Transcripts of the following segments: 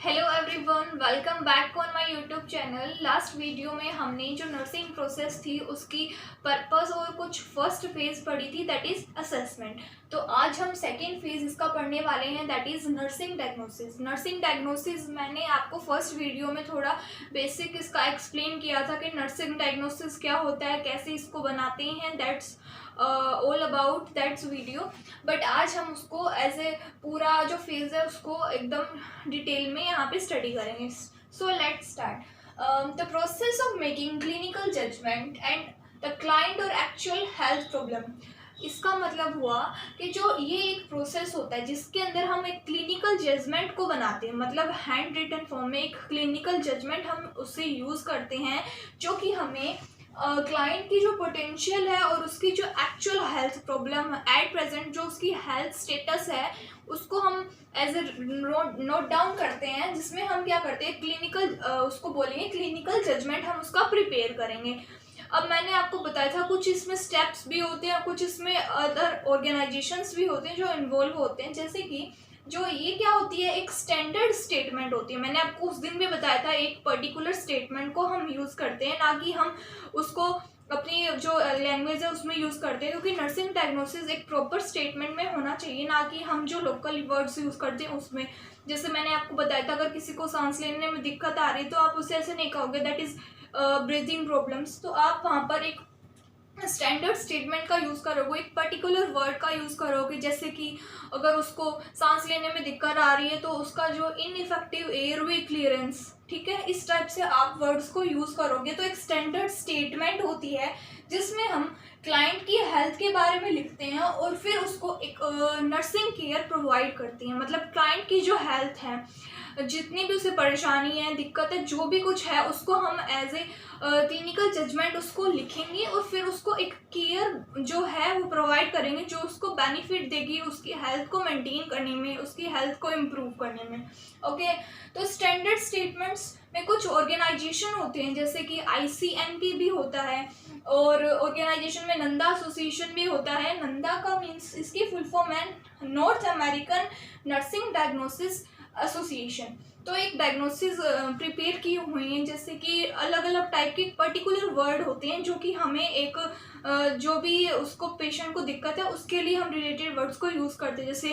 Hello everyone, welcome back on my YouTube channel. Last video में हमने जो nursing process थी उसकी पर्पस और कुछ फर्स्ट फेज पढ़ी थी, दैट इज़ असेसमेंट। तो आज हम सेकेंड फेज इसका पढ़ने वाले हैं, that is nursing diagnosis. Nursing diagnosis मैंने आपको फर्स्ट वीडियो में थोड़ा बेसिक इसका एक्सप्लेन किया था कि नर्सिंग डायग्नोसिस क्या होता है, कैसे इसको बनाते हैं, that's all about that's video. But आज हम उसको एज ए पूरा जो फेज है उसको एकदम डिटेल में यहाँ पे स्टडी करेंगे। So let's start the process of making clinical judgement and the client और एक्चुअल हेल्थ प्रॉब्लम। इसका मतलब हुआ कि जो ये एक प्रोसेस होता है जिसके अंदर हम एक क्लिनिकल जजमेंट को बनाते हैं, मतलब हैंड रिटन फॉर्म में एक क्लिनिकल जजमेंट हम उससे यूज़ करते हैं, जो कि हमें क्लाइंट की जो पोटेंशियल है और उसकी जो actual health problem at present जो उसकी हेल्थ स्टेटस है उसको हम एज ए नोट डाउन करते हैं, जिसमें हम क्या करते हैं क्लिनिकल उसको बोलेंगे क्लिनिकल जजमेंट हम उसका प्रिपेयर करेंगे। अब मैंने आपको बताया था कुछ इसमें स्टेप्स भी होते हैं, कुछ इसमें अदर ऑर्गेनाइजेशंस भी होते हैं जो इन्वॉल्व होते हैं। जैसे कि जो ये क्या होती है, एक स्टैंडर्ड स्टेटमेंट होती है। मैंने आपको उस दिन भी बताया था एक पर्टिकुलर स्टेटमेंट को हम यूज़ करते हैं, ना कि हम उसको अपनी जो लैंग्वेज है उसमें यूज़ करते हैं, क्योंकि नर्सिंग डायग्नोसिस एक प्रॉपर स्टेटमेंट में होना चाहिए, ना कि हम जो लोकल वर्ड्स यूज़ करते हैं उसमें। जैसे मैंने आपको बताया था, अगर किसी को सांस लेने में दिक्कत आ रही है तो आप उसे ऐसे नहीं कहोगे दैट इज़ ब्रीथिंग प्रॉब्लम्स। तो आप वहाँ पर एक स्टैंडर्ड स्टेटमेंट का यूज़ करोगे, एक पर्टिकुलर वर्ड का यूज़ करोगे। जैसे कि अगर उसको सांस लेने में दिक्कत आ रही है तो उसका जो इनइफेक्टिव एयरवे क्लियरेंस, ठीक है, इस टाइप से आप वर्ड्स को यूज़ करोगे। तो एक स्टैंडर्ड स्टेटमेंट होती है जिसमें हम क्लाइंट की हेल्थ के बारे में लिखते हैं और फिर उसको एक नर्सिंग केयर प्रोवाइड करती हैं। मतलब क्लाइंट की जो हेल्थ है, जितनी भी उसे परेशानी है, दिक्कत है, जो भी कुछ है, उसको हम एज ए क्लिनिकल जजमेंट उसको लिखेंगे और फिर उसको एक केयर जो है वो प्रोवाइड करेंगे, जो उसको बेनिफिट देगी उसकी हेल्थ को मेंटेन करने में, उसकी हेल्थ को इम्प्रूव करने में। ओके, तो स्टैंडर्ड स्टेटमेंट्स में कुछ ऑर्गेनाइजेशन होते हैं, जैसे कि ICNP भी होता है और ऑर्गेनाइजेशन में नंदा एसोसिएशन भी होता है। नंदा का मीन्स इसकी फुल फॉर्म है north American nursing diagnosis association. तो एक डायग्नोसिस प्रिपेयर की हुई हैं, जैसे कि अलग अलग टाइप के पर्टिकुलर वर्ड होते हैं जो कि हमें एक जो भी उसको पेशेंट को दिक्कत है उसके लिए हम रिलेटेड वर्ड्स को यूज़ करते हैं। जैसे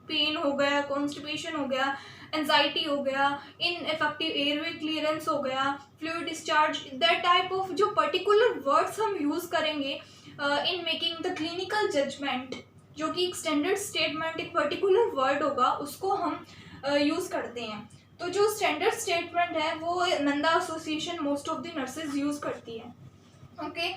पेन हो गया, कॉन्स्टिपेशन हो गया, एंजाइटी हो गया, इनइफेक्टिव एयरवे क्लियरेंस हो गया, fluid discharge, that type of जो पर्टिकुलर वर्ड्स हम यूज़ करेंगे in making the clinical judgement, जो कि एक स्टैंडर्ड स्टेटमेंट एक पर्टिकुलर वर्ड होगा उसको हम यूज़ करते हैं। तो जो स्टैंडर्ड स्टेटमेंट है वो Nanda association most of the nurses use करती है। Okay,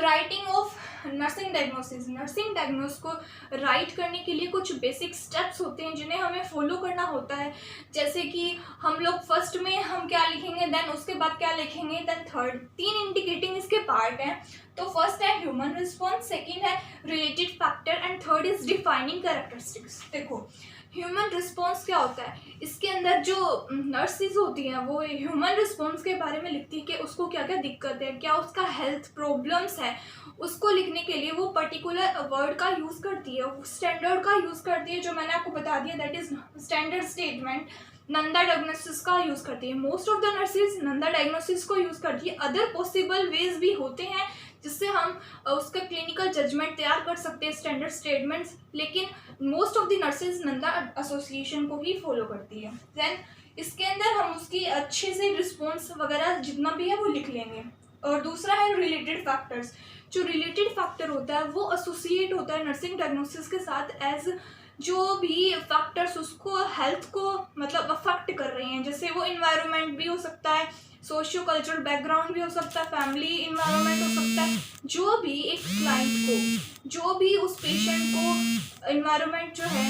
writing of nursing diagnosis. Nursing diagnose को राइट करने के लिए कुछ बेसिक स्टेप्स होते हैं जिन्हें हमें फॉलो करना होता है। जैसे कि हम लोग फर्स्ट में हम क्या लिखेंगे, देन उसके बाद क्या लिखेंगे, देन थर्ड, तीन इंडिकेटिंग इसके पार्ट हैं। तो फर्स्ट है ह्यूमन रिस्पॉन्स, सेकेंड है related factor and third is defining characteristics. देखो ह्यूमन रिस्पॉन्स क्या होता है, इसके अंदर जो नर्सिस होती हैं वो ह्यूमन रिस्पॉन्स के बारे में लिखती है कि उसको क्या क्या दिक्कत है, क्या उसका हेल्थ प्रॉब्लम्स है। उसको लिखने के लिए वो पर्टिकुलर वर्ड का यूज़ करती है, स्टैंडर्ड का यूज़ करती है, जो मैंने आपको बता दिया that is standard statement. Nanda diagnosis का यूज़ करती है, most of the nurses Nanda diagnosis को यूज़ करती है। अदर पॉसिबल वेज भी होते हैं जिससे हम उसका क्लिनिकल जजमेंट तैयार कर सकते हैं, स्टैंडर्ड स्टेटमेंट्स, लेकिन most of the nurses Nanda association को ही फॉलो करती है। देन इसके अंदर हम उसकी अच्छे से रिस्पॉन्स वगैरह जितना भी है वो लिख लेंगे। और दूसरा है रिलेटेड फैक्टर्स। जो रिलेटेड फैक्टर होता है वो एसोसिएट होता है नर्सिंग डायग्नोसिस के साथ एज जो भी फैक्टर्स उसको हेल्थ को मतलब अफेक्ट कर रहे हैं। जैसे वो इन्वायरमेंट भी हो सकता है, सोशियो कल्चरल बैकग्राउंड भी हो सकता है, फैमिली इन्वायरमेंट हो सकता है। जो भी एक क्लाइंट को, जो भी उस पेशेंट को इन्वायरमेंट जो है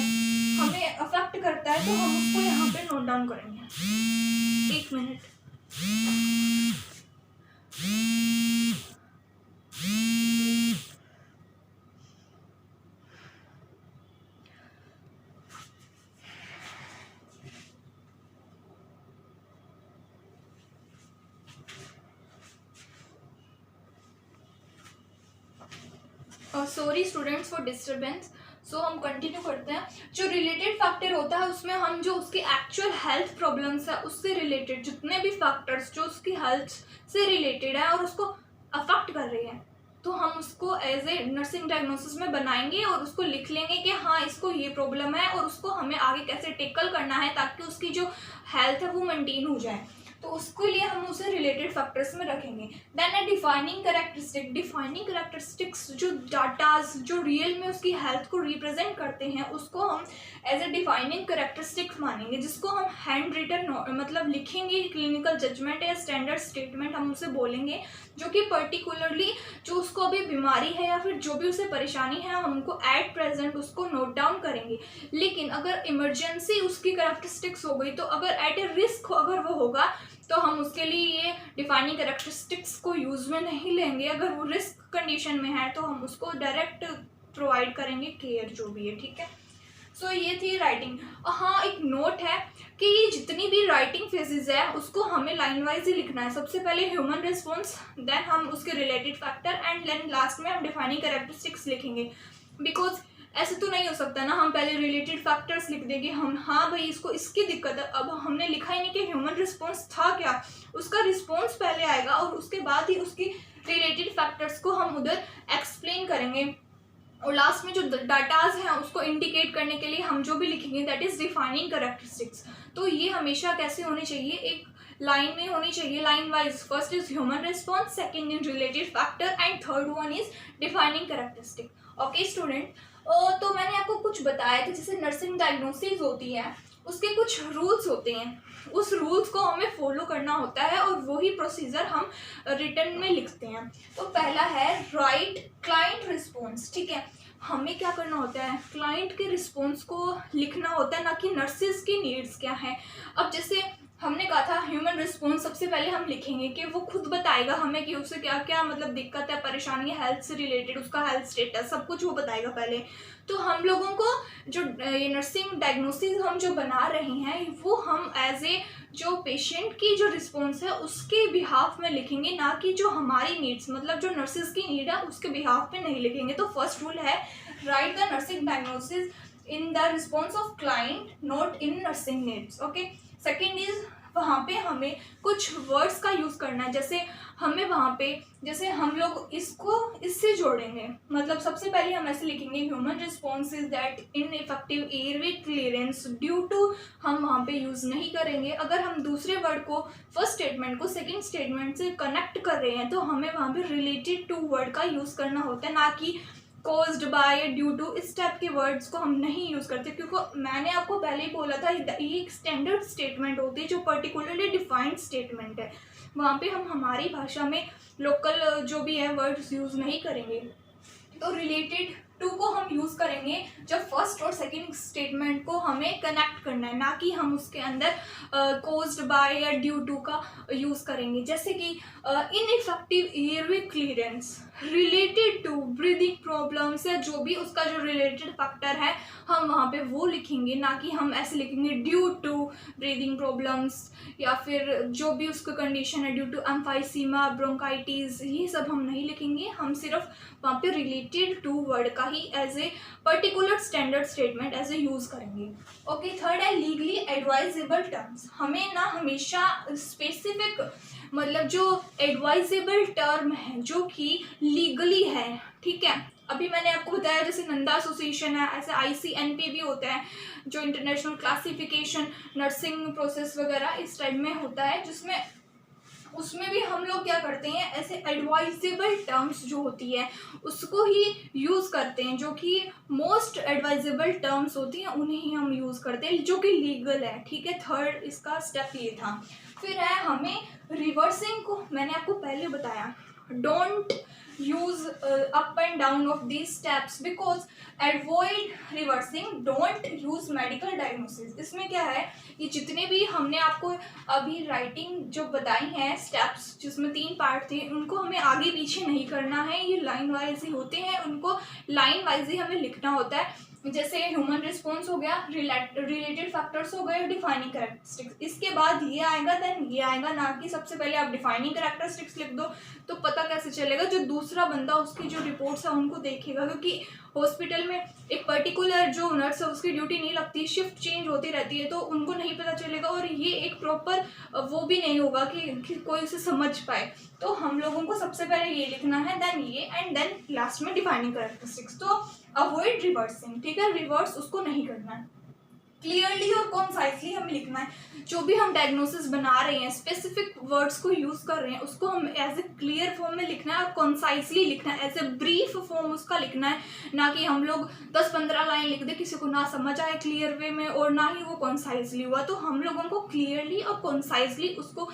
हमें अफेक्ट करता है, तो हम उसको यहाँ पे नोट डाउन करेंगे। एक minute. Sorry students for disturbance. So हम कंटिन्यू करते हैं। जो रिलेटेड फैक्टर होता है उसमें हम जो उसकी एक्चुअल हेल्थ प्रॉब्लम्स है उससे रिलेटेड जितने भी फैक्टर्स जो उसकी हेल्थ से रिलेटेड है और उसको अफेक्ट कर रही है, तो हम उसको एज ए नर्सिंग डायग्नोसिस में बनाएंगे और उसको लिख लेंगे कि हाँ इसको ये प्रॉब्लम है और उसको हमें आगे कैसे टेकल करना है ताकि उसकी जो हेल्थ है वो मेंटेन हो जाए। तो उसके लिए हम उसे रिलेटेड फैक्टर्स में रखेंगे। देन है डिफाइनिंग कैरेक्टरिस्टिक। डिफाइनिंग कैरेक्टरिस्टिक्स जो डाटाज जो रियल में उसकी हेल्थ को रिप्रेजेंट करते हैं उसको हम एज ए डिफाइनिंग कैरेक्टरिस्टिक्स मानेंगे, जिसको हम हैंड रिटन मतलब लिखेंगे, क्लिनिकल जजमेंट या स्टैंडर्ड स्टेटमेंट हम उसे बोलेंगे, जो कि पर्टिकुलरली जो उसको अभी बीमारी है या फिर जो भी उसे परेशानी है हम उनको एट प्रेजेंट उसको नोट डाउन करेंगे। लेकिन अगर इमरजेंसी उसकी कैरेक्टरिस्टिक्स हो गई, तो अगर एट ए रिस्क अगर वो होगा तो हम उसके लिए ये डिफाइनिंग कैरेक्टरिस्टिक्स को यूज में नहीं लेंगे। अगर वो रिस्क कंडीशन में है तो हम उसको डायरेक्ट प्रोवाइड करेंगे केयर जो भी है, ठीक है। सो ये थी राइटिंग। हाँ, एक नोट है कि ये जितनी भी राइटिंग फेजेस है उसको हमें लाइन वाइज ही लिखना है। सबसे पहले ह्यूमन रिस्पॉन्स, देन हम उसके related factor and then last में हम डिफाइनिंग कैरेक्टरिस्टिक्स लिखेंगे। बिकॉज ऐसे तो नहीं हो सकता ना, हम पहले रिलेटेड फैक्टर्स लिख देंगे, हम हाँ भाई इसको इसकी दिक्कत है, अब हमने लिखा ही नहीं कि ह्यूमन रिस्पॉन्स था क्या, उसका रिस्पॉन्स पहले आएगा और उसके बाद ही उसकी रिलेटेड फैक्टर्स को हम उधर एक्सप्लेन करेंगे। और लास्ट में जो डाटाज हैं उसको इंडिकेट करने के लिए हम जो भी लिखेंगे दैट इज डिफाइनिंग कैरेक्टरिस्टिक्स। तो ये हमेशा कैसे होनी चाहिए, एक लाइन में होनी चाहिए, line wise. First is human response, second is related factor and third one is defining characteristic. Okay student, तो मैंने आपको कुछ बताया था जैसे नर्सिंग डायग्नोसिस होती है उसके कुछ रूल्स होते हैं, उस रूल्स को हमें फॉलो करना होता है और वही प्रोसीजर हम रिटन में लिखते हैं। तो पहला है राइट क्लाइंट रिस्पॉन्स, ठीक है। हमें क्या करना होता है, क्लाइंट के रिस्पॉन्स को लिखना होता है, ना कि नर्सिस की नीड्स क्या है। अब जैसे हमने कहा था ह्यूमन रिस्पॉन्स सबसे पहले हम लिखेंगे कि वो खुद बताएगा हमें कि उसे क्या क्या मतलब दिक्कत है, परेशानी है, हेल्थ से रिलेटेड उसका हेल्थ स्टेटस सब कुछ वो बताएगा पहले। तो हम लोगों को जो ये नर्सिंग डायग्नोसिस हम जो बना रहे हैं वो हम एज ए जो पेशेंट की जो रिस्पॉन्स है उसके बिहाफ में लिखेंगे, ना कि जो हमारी नीड्स मतलब जो नर्सिस की नीड है उसके बिहाफ में नहीं लिखेंगे। तो फर्स्ट रूल है right the nursing diagnosis in the response of client not in nursing needs. Okay, second is वहाँ पे हमें कुछ वर्ड्स का यूज़ करना है, जैसे हमें वहाँ पे जैसे हम लोग इसको इससे जोड़ेंगे, मतलब सबसे पहले हम ऐसे लिखेंगे human response is that ineffective airway clearance due to, हम वहाँ पे यूज़ नहीं करेंगे। अगर हम दूसरे वर्ड को फर्स्ट स्टेटमेंट को सेकंड स्टेटमेंट से कनेक्ट कर रहे हैं तो हमें वहाँ पे रिलेटेड टू वर्ड का यूज़ करना होता है, ना कि कॉज्ड बाय, ड्यू टू, इस टाइप के वर्ड्स को हम नहीं यूज़ करते, क्योंकि मैंने आपको पहले ही बोला था ये एक स्टैंडर्ड स्टेटमेंट होती है जो पर्टिकुलरली डिफाइंड स्टेटमेंट है। वहाँ पे हम हमारी भाषा में लोकल जो भी है वर्ड्स यूज़ नहीं करेंगे। तो रिलेटेड टू को हम यूज़ करेंगे जब फर्स्ट और सेकंड स्टेटमेंट को हमें कनेक्ट करना है, ना कि हम उसके अंदर कॉज्ड बाय या ड्यू टू का यूज़ करेंगे। जैसे कि ineffective airway clearance related to breathing problems है, जो भी उसका जो रिलेटेड फैक्टर है हम वहाँ पे वो लिखेंगे, ना कि हम ऐसे लिखेंगे ड्यू टू ब्रीदिंग प्रॉब्लम्स या फिर जो भी उसका कंडीशन है ड्यू टू एम्फाइसीमा, ब्रोंकाइटिस, ये सब हम नहीं लिखेंगे। हम सिर्फ वहाँ पे रिलेटेड टू वर्ड का ही as a particular standard statement as a use करेंगे। ओके, थर्ड है लीगली एडवाइजेबल टर्म्स। हमें ना हमेशा स्पेसिफिक मतलब जो एडवाइजेबल टर्म है जो कि लीगली है, ठीक है। अभी मैंने आपको बताया जैसे नंदा एसोसिएशन है, ऐसे ICNP भी होता है जो इंटरनेशनल क्लासिफिकेशन नर्सिंग प्रोसेस वगैरह इस टाइप में होता है, जिसमें उसमें भी हम लोग क्या करते हैं ऐसे एडवाइजेबल टर्म्स जो होती है उसको ही यूज़ करते हैं, जो कि मोस्ट एडवाइजेबल टर्म्स होती हैं उन्हें ही हम यूज़ करते हैं जो कि लीगल है, ठीक है। थर्ड इसका स्टेप ये था। फिर है हमें रिवर्सिंग को, मैंने आपको पहले बताया don't use up and down of these steps because avoid reversing, don't use medical diagnosis। इसमें क्या है, ये जितने भी हमने आपको अभी राइटिंग जो बताई हैं स्टेप्स जिसमें 3 पार्ट थे उनको हमें आगे पीछे नहीं करना है, ये लाइन वाइज ही होते हैं, उनको लाइन वाइज ही हमें लिखना होता है। जैसे ह्यूमन रिस्पॉन्स हो गया, रिलेटेड फैक्टर्स हो गए, डिफाइनिंग कैरेक्टरिस्टिक्स, इसके बाद ये आएगा देन ये आएगा, ना कि सबसे पहले आप डिफाइनिंग कैरेक्टरिस्टिक्स लिख दो तो पता कैसे चलेगा, जो दूसरा बंदा उसकी जो रिपोर्ट्स है उनको देखेगा, क्योंकि हॉस्पिटल में एक पर्टिकुलर जो नर्स है उसकी ड्यूटी नहीं लगती, शिफ्ट चेंज होती रहती है, तो उनको नहीं पता चलेगा और ये एक प्रॉपर वो भी नहीं होगा कि कोई उसे समझ पाए। तो हम लोगों को सबसे पहले ये लिखना है, देन ये, एंड देन लास्ट में डिफाइनिंग कैरेक्टरिस्टिक्स। तो अवॉइड रिवर्सिंग, ठीक है, रिवर्स उसको नहीं करना है, क्लियरली और कॉन्साइसली हमें लिखना है। जो भी हम डायग्नोसिस बना रहे हैं, स्पेसिफिक वर्ड्स को यूज़ कर रहे हैं, उसको हम एज ए क्लियर फॉर्म में लिखना है और कॉन्साइसली लिखना है, एज ए ब्रीफ फॉर्म उसका लिखना है, ना कि हम लोग 10-15 लाइन लिख दे, किसी को ना समझ आए क्लियर वे में और ना ही वो कॉन्साइसली हुआ। तो हम लोगों को क्लियरली और कॉन्साइसली उसको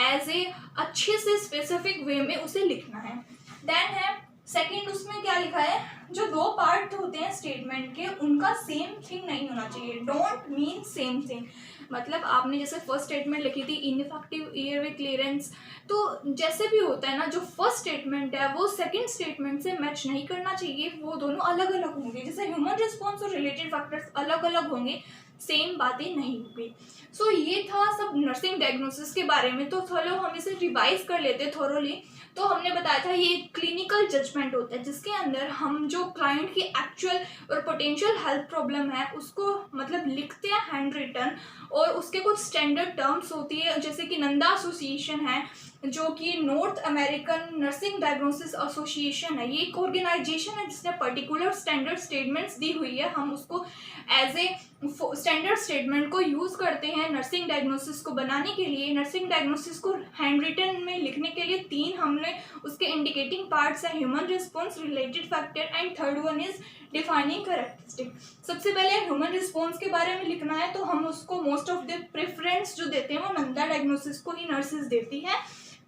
एज ए अच्छे से स्पेसिफिक वे में उसे लिखना है। देन है सेकेंड, उसमें क्या लिखा है, जो दो पार्ट होते हैं स्टेटमेंट के उनका सेम थिंग नहीं होना चाहिए, डोंट मीन सेम थिंग। मतलब आपने जैसे फर्स्ट स्टेटमेंट लिखी थी इनइफेक्टिव एयरवे क्लियरेंस, तो जैसे भी होता है ना, जो फर्स्ट स्टेटमेंट है वो सेकंड स्टेटमेंट से मैच नहीं करना चाहिए, वो दोनों अलग अलग होंगे। जैसे ह्यूमन रिस्पॉन्स और रिलेटेड फैक्टर्स अलग अलग होंगे, सेम बातें नहीं होगी। सो ये था सब नर्सिंग डायग्नोसिस के बारे में। तो चलो हम इसे रिवाइज कर लेते थोरोली। तो हमने बताया था ये क्लिनिकल जजमेंट होता है, जिसके अंदर हम जो क्लाइंट की एक्चुअल और पोटेंशियल हेल्थ प्रॉब्लम है उसको मतलब लिखते हैं हैंड रिटन, और उसके कुछ स्टैंडर्ड टर्म्स होती है, जैसे कि नंदा एसोसिएशन है जो कि north American nursing diagnosis association है। ये एक ऑर्गेनाइजेशन है जिसने पर्टिकुलर स्टैंडर्ड स्टेटमेंट्स दी हुई है, हम उसको एज ए स्टैंडर्ड स्टेटमेंट को यूज़ करते हैं नर्सिंग डायग्नोसिस को बनाने के लिए। नर्सिंग डायग्नोसिस को हैंड रिटन में लिखने के लिए 3 हमने उसके इंडिकेटिंग पार्ट्स हैं, human response, related factor and third one is defining characteristic. सबसे पहले ह्यूमन रिस्पॉन्स के बारे में लिखना है, तो हम उसको मोस्ट ऑफ द प्रेफरेंस जो देते हैं वो नंदा डायग्नोसिस को ही नर्सेज देती है।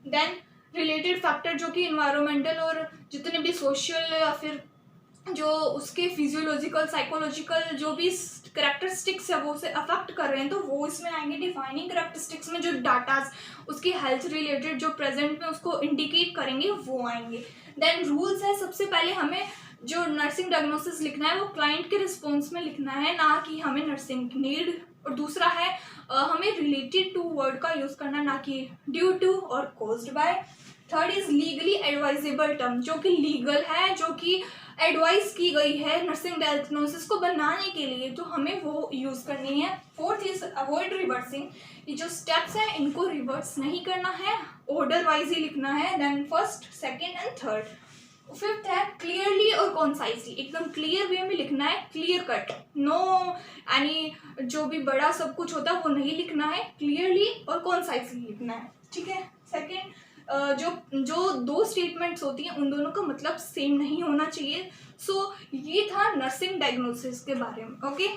देन रिलेटेड फैक्टर जो कि इन्वायरमेंटल और जितने भी सोशल या फिर जो उसके फिजियोलॉजिकल साइकोलॉजिकल जो भी करेक्टरिस्टिक्स है वो उसे अफेक्ट कर रहे हैं, तो वो इसमें आएंगे। डिफाइनिंग करेक्टरिस्टिक्स में जो डाटाज उसकी हेल्थ रिलेटेड जो प्रेजेंट में उसको इंडिकेट करेंगे वो आएंगे। देन रूल्स है, सबसे पहले हमें जो नर्सिंग डायग्नोसिस लिखना है वो क्लाइंट के रिस्पॉन्स में लिखना है, ना कि हमें नर्सिंग नीड। और दूसरा है हमें रिलेटेड टू वर्ड का यूज़ करना, ना कि ड्यू टू और caused by. Third is legally advisable term, जो कि लीगल है, जो कि एडवाइस की गई है नर्सिंग डायग्नोसिस को बनाने के लिए, तो हमें वो यूज़ करनी है। फोर्थ इज अवॉइड रिवर्सिंग, ये जो स्टेप्स हैं इनको रिवर्स नहीं करना है, ऑर्डर वाइज ही लिखना है, then first, second and third. Fifth है क्लियरली और कॉन्साइसली, एकदम क्लियर वे में लिखना है, क्लियर कट, नो यानी जो भी बड़ा सब कुछ होता है वो नहीं लिखना है, क्लियरली और कॉन्साइसली लिखना है, ठीक है। सेकेंड, जो 2 स्टेटमेंट्स होती हैं उन दोनों का मतलब सेम नहीं होना चाहिए। सो ये था नर्सिंग डायग्नोसिस के बारे में, ओके।